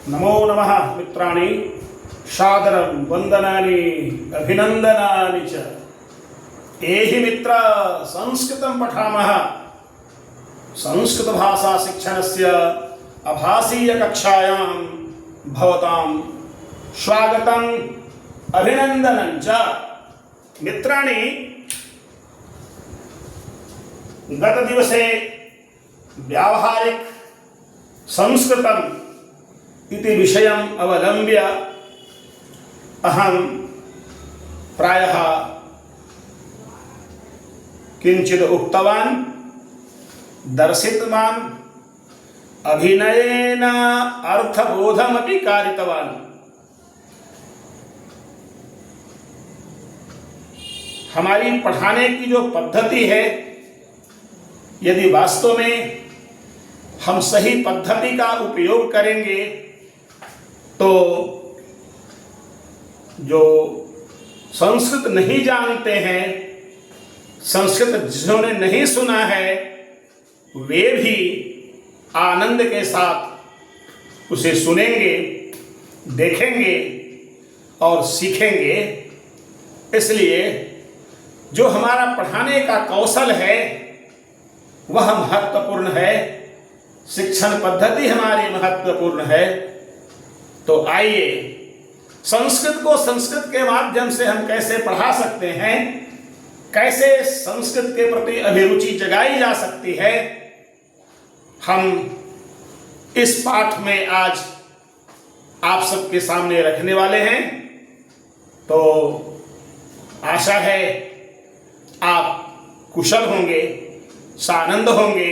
नमो नमः मित्राणि सादरं वंदनानि अभिनंदनानि च। एहि मित्र संस्कृतं पठामः। संस्कृत भाषा शिक्षणस्य आभासीय कक्षायां भवतां स्वागतम् अभिनंदनं च। मित्राणि, गत दिवसे व्यावहारिक संस्कृतम् इति विषयम् अवलम्ब्य अहं प्रायः किंचित् उक्तवान्, दर्शितवान्, अभिनयेन अर्थबोधमपि कारितवान्। हमारी पढ़ाने की जो पद्धति है, यदि वास्तव में हम सही पद्धति का उपयोग करेंगे तो जो संस्कृत नहीं जानते हैं, संस्कृत जिन्होंने नहीं सुना है, वे भी आनंद के साथ उसे सुनेंगे, देखेंगे और सीखेंगे। इसलिए जो हमारा पढ़ाने का कौशल है वह महत्वपूर्ण है, शिक्षण पद्धति हमारी महत्वपूर्ण है। तो आइए संस्कृत को संस्कृत के माध्यम से हम कैसे पढ़ा सकते हैं, कैसे संस्कृत के प्रति अभिरुचि जगाई जा सकती है, हम इस पाठ में आज आप सबके सामने रखने वाले हैं। तो आशा है आप कुशल होंगे, सानंद होंगे।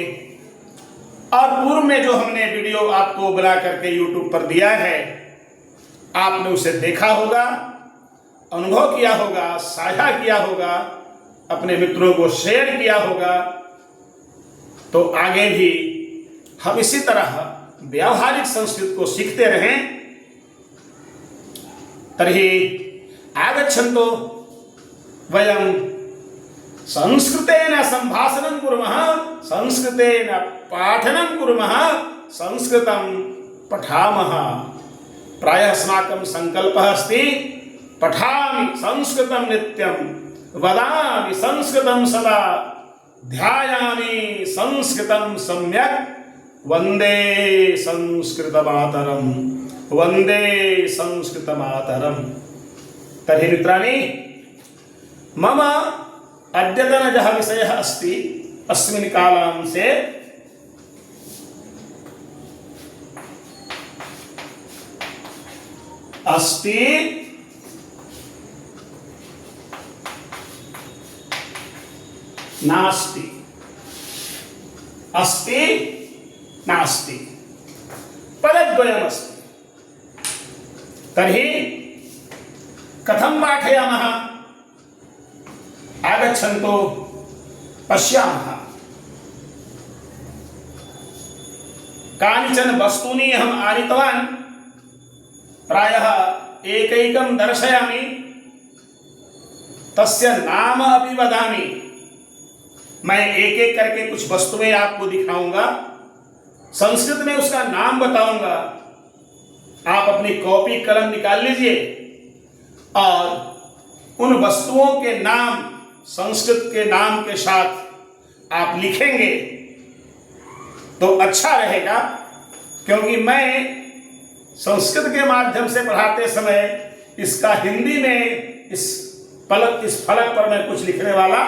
और पूर्व में जो हमने वीडियो आपको बना करके YouTube पर दिया है, आपने उसे देखा होगा, अनुभव किया होगा, साझा किया होगा, अपने मित्रों को शेयर किया होगा। तो आगे भी हम इसी तरह व्यावहारिक संस्कृत को सीखते रहें। तर्हि आगच्छन्तु वयं संस्कृतेन संभाषणं कुर्मः, संस्कृतेन पाठनं कुर्मः, संस्कृतं पठामः। प्रायः अस्माकं संकल्पः अस्ति, पठामि संस्कृतं नित्यं, वदामि संस्कृतं सदा, ध्यायामि संस्कृतं सम्यक्, वन्दे संस्कृतमातरं, वन्दे संस्कृतमातरं। तर्हि मित्राणि, मम अद्यतनः विषयः अस्ति अस्मिन् कालांशे अस्ति नास्ति, अस्ति नास्ति, पदद्वयमस्ति। तर्हि कथं पाठयामः? आगच्छन्तु पश्यामः। कानिचन वस्तूनि अहम् आनीतवान्, प्रायः एकैकं दर्शयामि, तस्य नाम अपि वदामि। मैं एक एक करके कुछ वस्तुएं आपको दिखाऊंगा, संस्कृत में उसका नाम बताऊंगा। आप अपनी कॉपी कलम निकाल लीजिए और उन वस्तुओं के नाम संस्कृत के नाम के साथ आप लिखेंगे तो अच्छा रहेगा, क्योंकि मैं संस्कृत के माध्यम से पढ़ाते समय इसका हिंदी में इस फलक पर मैं कुछ लिखने वाला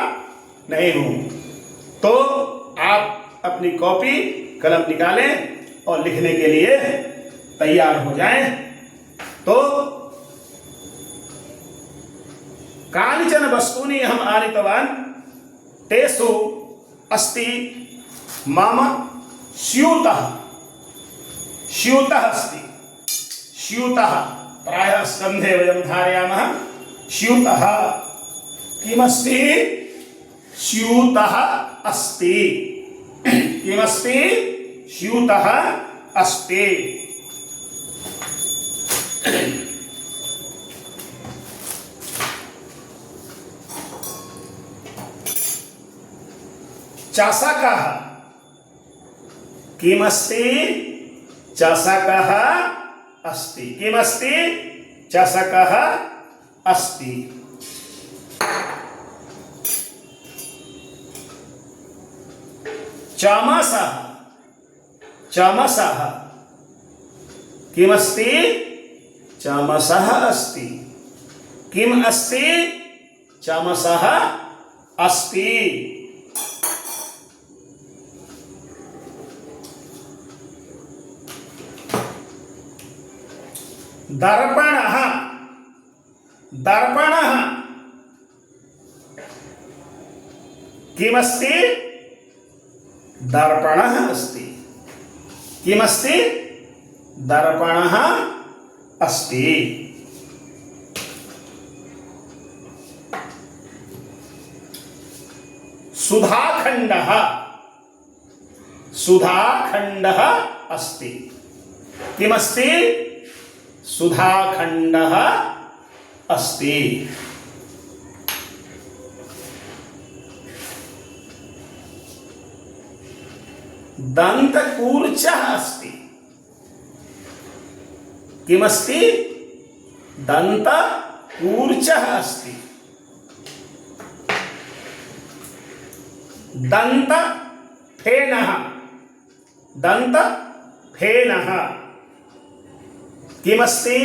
नहीं हूं। तो आप अपनी कॉपी कलम निकालें और लिखने के लिए तैयार हो जाएं। तो कानिचन वस्तूनि अहम् आनीतवान्, तेषु अस्ति मम स्यूतः। स्यूतः अस्ति, स्यूतः प्रायः स्कन्धे वयं धारयामः। स्यूतः किमस्ति? स्यूतः अस्ति। किमस्ति? स्यूतः अस्ति। चाषकः किमस्ति? चषकः अस्ति। किमस्ति? चषकः अस्ति। चमसः चमसः किमस्ति? चमसः अस्ति। किम् अस्ति? चमसः अस्ति। दर्पणः दर्पणः किमस्ति? दर्पणः अस्ति। किमस्ति? दर्पणः अस्ति। सुधाखण्डः सुधाखण्डः अस्ति। किमस्ति? सुधाखण्डः अस्ति। दन्तकूर्चः अस्ति। किमस्ति? दन्तकूर्चः अस्ति। दन्तफेनः दन्तफेनः किमस्ति?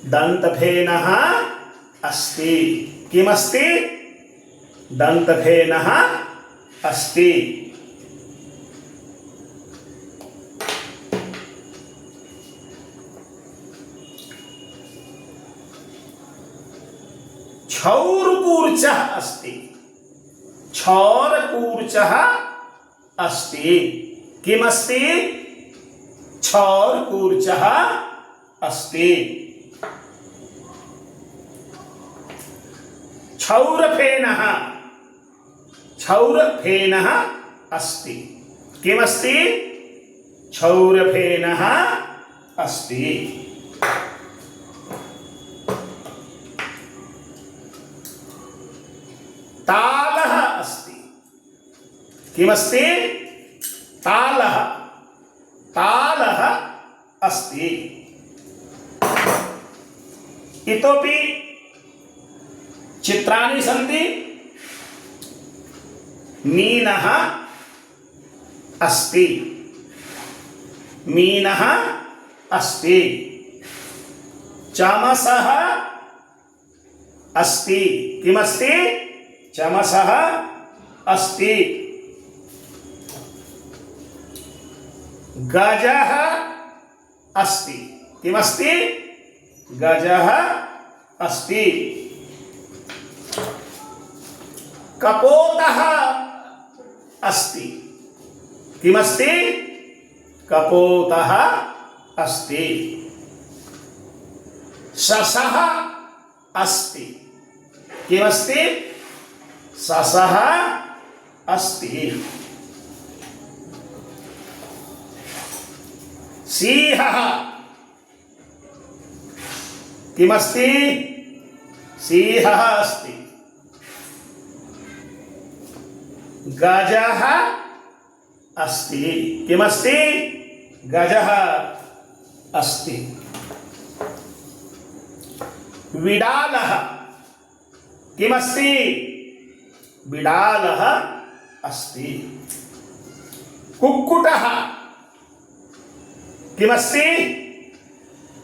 दन्तफेनः अस्ति। किमस्ति? दन्तफेनः अस्ति। क्षौरकूर्चः अस्ति। क्षौरकूर्चः अस्ति। किमस्ति? क्षौरकूर्चः अस्ति। क्षौरफेनः क्षौरफेनः अस्ति। किमस्ति? क्षौरफेनः अस्ति। तालः अस्ति। किमस्ति? तालः तालः अस्ति। इतोपि चित्राणि सन्ति। मीनः अस्ति। मीनः अस्ति। चमसः अस्ति। किमस्ति? चमसः अस्ति। गजः अस्ति। किमस्ति? गजः अस्ति। कपोतः अस्ति। किमस्ति? कपोतः अस्ति। शशः अस्ति। किमस्ति? शशः अस्ति। सिंहः किमस्ति? सिंहः अस्ति। गजः अस्ति। किमस्ति? गजः अस्ति। विडालः किमस्ति? विडालः अस्ति। कुक्कुटः किमस्ति?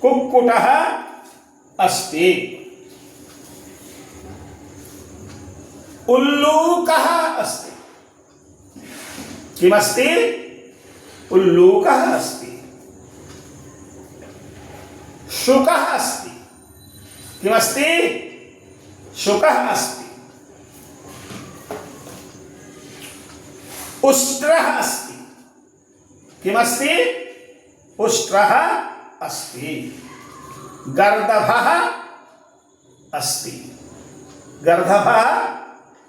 कुक्कुटः अस्ति। उल्लूकः अस्ति। किमस्ति? उल्लूकः अस्ति। शुकः अस्ति। किमस्ति? शुकः अस्ति। उष्ट्रः अस्ति। किमस्ति? उष्ट्रः अस्ति। गर्दभः अस्ति। गर्दभः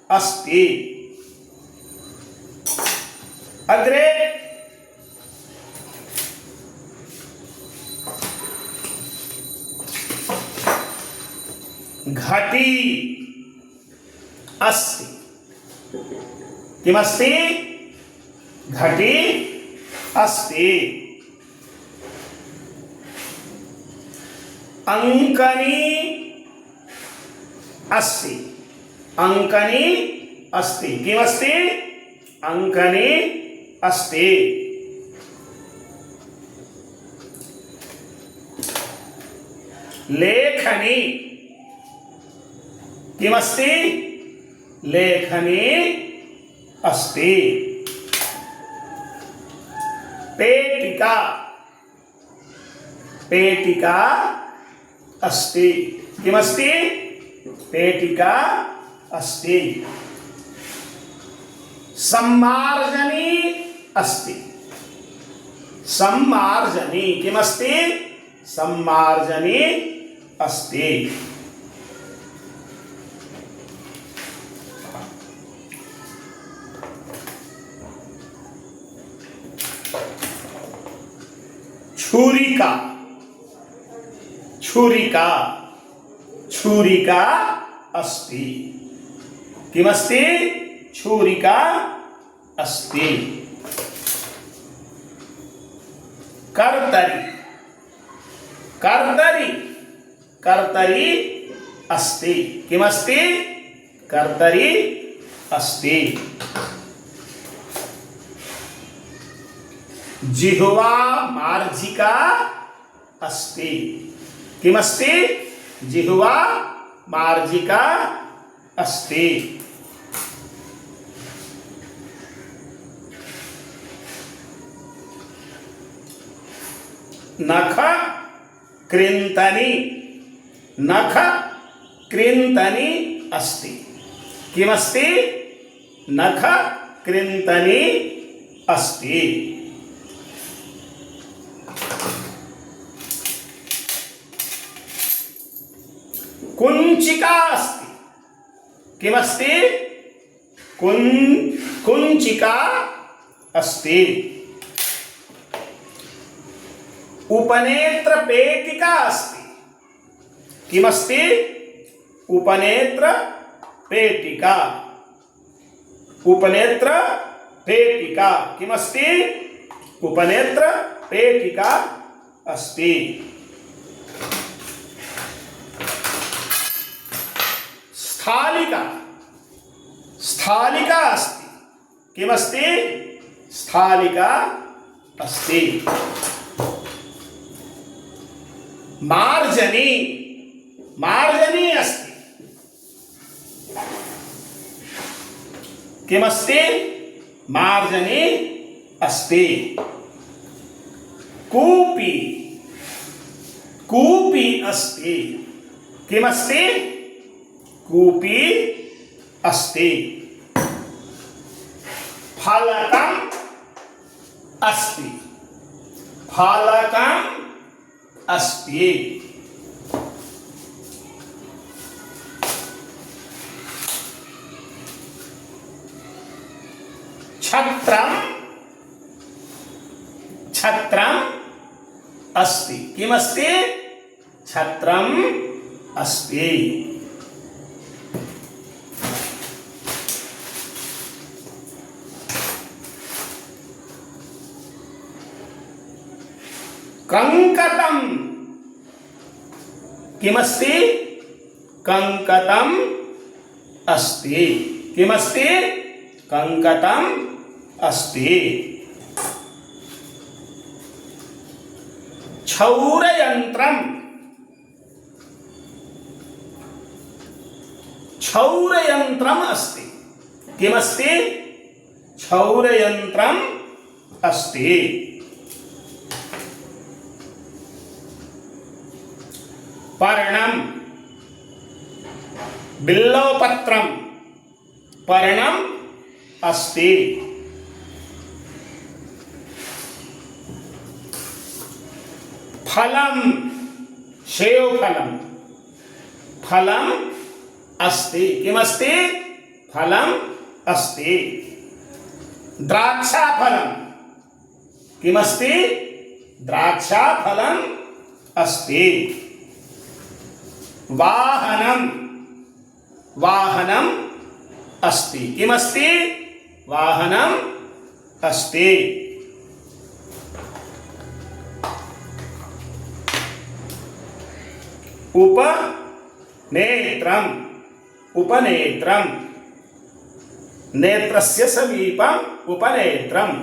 अस्ति। अग्रे घटी अस्ति। किमस्ति? घटी अस्ति। अंकनी अस्ति, अंकनी अस्ति, किमस्ति? अंकनी अस्ति। लेखनी, किमस्ति? लेखनी अस्ति। पेटिका, पेटिका अस्ति, किमस्ति? पेटिका अस्ति। सम्मार्जनी अस्ति, सम्मार्जनी, किमस्ति? सम्मार्जनी अस्ति। छुरिका, छुरिका, छुरिका अस्ति, किमस्ति? छुरिका अस्ति। कर्तरी, कर्तरी, कर्तरी अस्ति, किमस्ति? कर्तरी अस्ति। जिह्वा मार्जिका अस्ति, किमस्ति? जिह्वा मार्जिका अस्ति। नख कृन्तनी, नख कृन्तनी अस्ति, किमस्ति? नख कृन्तनी अस्ति। कुञ्चिका अस्ति, किमस्ति? कुञ्चिका अस्ति। उपनेत्र पेटिका अस्ति, किमस्ति? उपनेत्र पेटिका, उपनेत्र पेटिका, किमस्ति? उपनेत्र पेटिका अस्ति। स्थालिका, स्थालिका अस्ति, किमस्ति? स्थालिका अस्ति। मार्जनी, मार्जनी अस्ति, किमस्ति? मार्जनी अस्ति। कूपी, कूपी अस्ति, किमस्ति? कूपी अस्ति। फलकम् अस्ति, फलकम् अस्ति। छत्रम्, छत्रम् अस्ति, किमस्ति? छत्रम् अस्ति। कंकतम, किमस्ति? कंकतम अस्ति, किमस्ति? कंकतम अस्ति। क्षौरयंत्रम, क्षौरयंत्रम अस्ति, किमस्ति? क्षौरयंत्रम अस्ति। पर्णम, बिल्वपत्रम, पर्णम अस्ति। फलम, सेवफलम, फलम अस्ति, किमस्ति? फलम अस्ति। द्राक्षाफलम, किमस्ति? द्राक्षाफलम अस्ति। वाहनम, वाहनम अस्ति, किमस्ति? वाहनम अस्ति। उपनेत्रम् उपनेत्रम् नेत्रस्य समीपम् उपनेत्रम्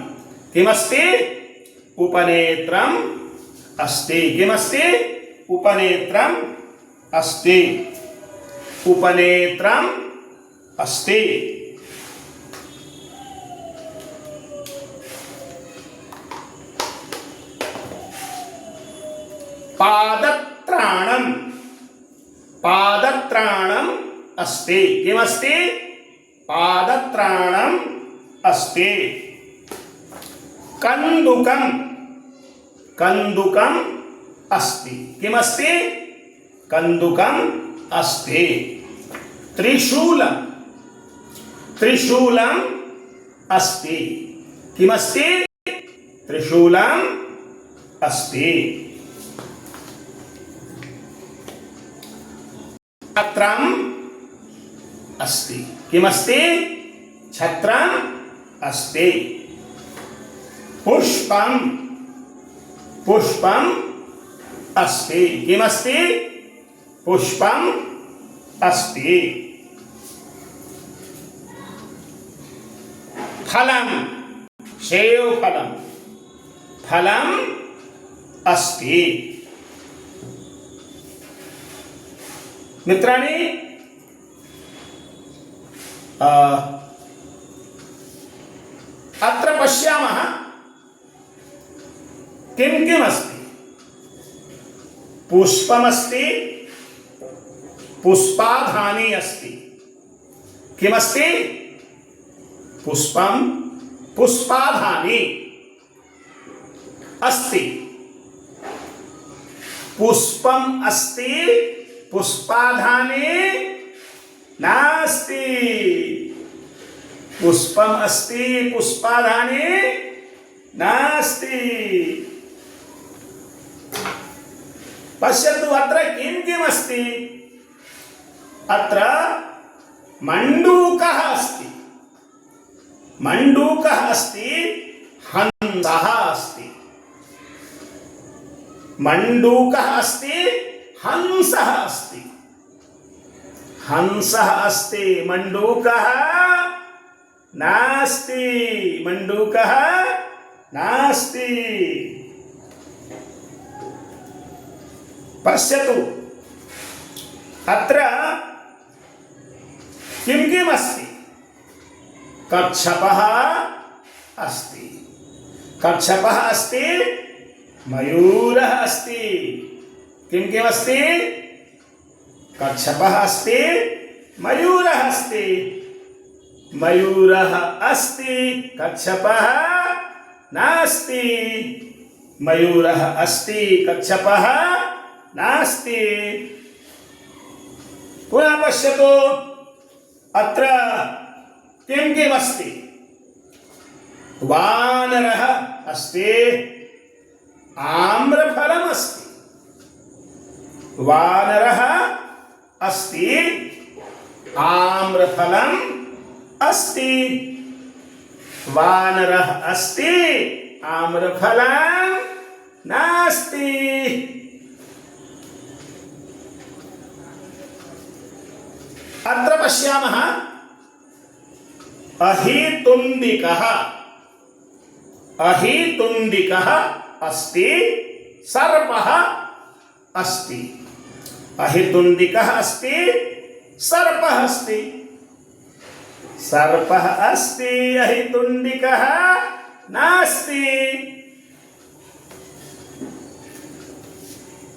किमस्ति उपनेत्रम् अस्ति किमस्ति उपनेत्रम् अस्ति उपनेत्रम् अस्ति पादत्राणम् पादत्राणम् अस्ति किमस्ति पादत्राणम् अस्ति कन्दुकम् कन्दुकम् अस्ति किमस्ति कन्दुकम् अस्ति त्रिशूलम् त्रिशूलम् अस्ति किमस्ति त्रिशूलम् अस्ति छत्रम् अस्ति किमस्ति छत्रम् अस्ति पुष्पम् पुष्पम् अस्ति किमस्ति पुष्पम् अस्ति फलम् सेवफलम् फलम् अस्ति मित्राणि अत्र पश्यामः किं किम् अस्ति पुष्पमस्ति पुष्पाधानी अस्ति किमस्ति पुष्पं पुष्पाधानी अस्ति पुष्पम् अस्ति पुष्पाधानी नास्ति पुष्पम् अस्ति पुष्पाधानी नास्ति पश्यतु अत्र किं किम् अस्ति अत्र मण्डूकः अस्ति मण्डूकः अस्ति हंसः अस्ति मण्डूकः अस्ति हंसः अस्ति हंसः अस्ति मण्डूकः नास्ति मण्डूकः नास्ति पश्यतु अत्र किं किम् अस्ति कच्छपः अस्ति कच्छपः अस्ति मयूरः अस्ति किं किम् अस्ति कच्छपः अस्ति मयूरः अस्ति मयूरः अस्ति कच्छपः नास्ति मयूरः अस्ति कच्छपः नास्ति पुनः पश्यतु अत्र किं किम् अस्ति वानरः अस्ति आम्रफलम् अस्ति वानरः अस्ति आम्रफलम् अस्ति वानरः अस्ति आम्रफलम् नास्ति अत्र पश्यामः अहितुण्डिकः अहितुण्डिकः अस्ति सर्पः अस्ति अहितुण्डिकः अस्ति सर्पः अस्ति सर्पः अस्ति अहितुण्डिकः नास्ति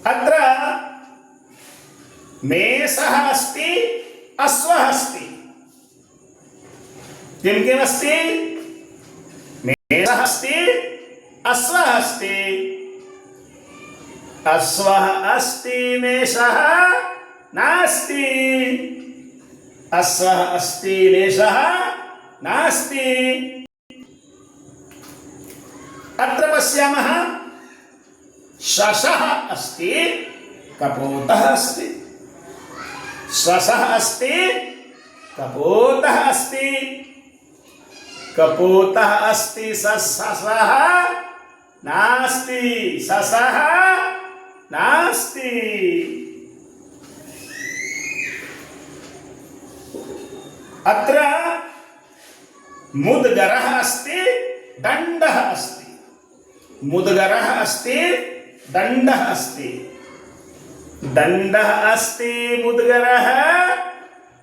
अत्र मेषः अस्ति अश्वः अस्ति किं किम् अस्ति मेषः अस्ति अश्वः अस्ति अश्वः अस्ति मेषः नास्ति अश्वः अस्ति मेषः नास्ति अत्र पश्यामः शशः अस्ति कपोतः अस्ति शशः अस्ति कपोतः अस्ति कपोतः अस्ति शशः नास्ति शशः नास्ति अत्र मुद्गरः अस्ति, दण्डः अस्ति। मुद्गरः अस्ति, दण्डः अस्ति। दण्डः अस्ति, मुद्गरः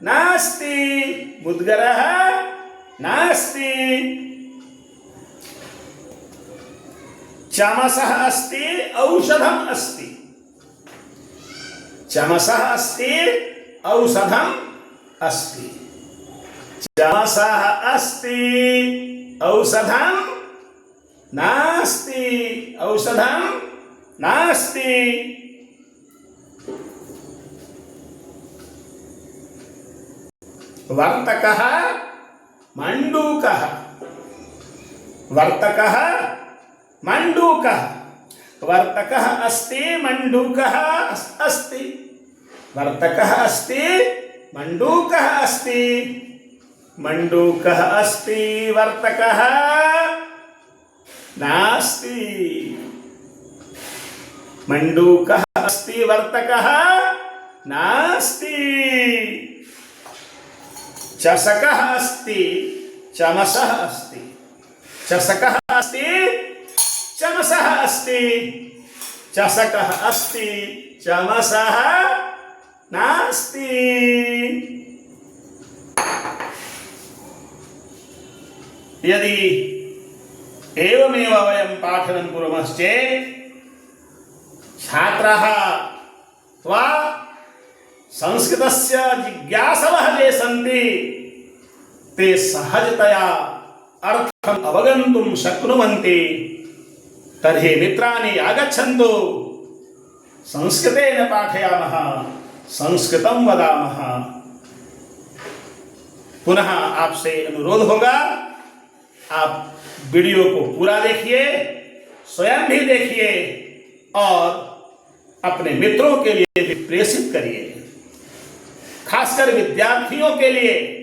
नास्ति। मुद्गरः नास्ति। चमसः अस्ति, औषधम् अस्ति। चमसः अस्ति, औषधम् अस्ति। चमसः अस्ति, औषधं नास्ति। औषधं नास्ति। वर्तकः, मण्डूकः। वर्तकः, मण्डूकः। वर्तकः अस्ति, मण्डूकः अस्ति। वर्तकः अस्ति, मण्डूकः अस्ति। मण्डूकः अस्ति, वर्तकः नास्ति। मण्डूकः अस्ति, वर्तकः नास्ति। चषकः अस्ति, चमसः अस्ति। चषकः अस्ति, चमसः अस्ति। चषकः अस्ति, चमसः नास्ति। यदि एवमेव वयं पाठनं कुर्मश्चेत् छात्राः वा संस्कृतस्य जिज्ञासवः ये सन्ति ते सहजतया अर्थम् अवगन्तुं शक्नुवन्ति। तर्हि मित्राणि आगच्छन्तु, संस्कृतेन पाठयामः, संस्कृतं वदामः। पुनः आपसे अनुरोध होगा, आप वीडियो को पूरा देखिए, स्वयं भी देखिए और अपने मित्रों के लिए भी प्रेषित करिए। खासकर विद्यार्थियों के लिए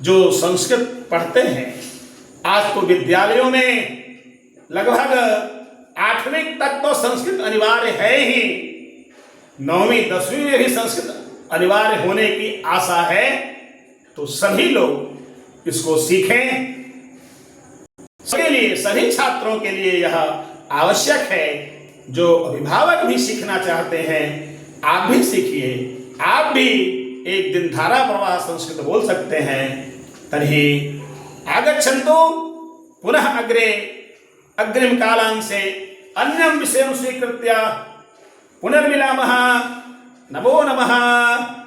जो संस्कृत पढ़ते हैं। आज तो विद्यालयों में लगभग 8वीं तक तो संस्कृत अनिवार्य है ही, 9वीं 10वीं में भी संस्कृत अनिवार्य होने की आशा है। तो सभी लोग इसको सीखें। सबके लिए, सभी छात्रों के लिए यह आवश्यक है। जो अभिभावक भी सीखना चाहते हैं, आप भी सीखिए। आप भी एक दिन धारा प्रवाह संस्कृत बोल सकते हैं। तर्हि आगच्छन्तु पुनः अग्रे अग्रिम कालांशे अन्यं विषयं स्वीकृत्य पुनर्मिलामः। नमो नमः।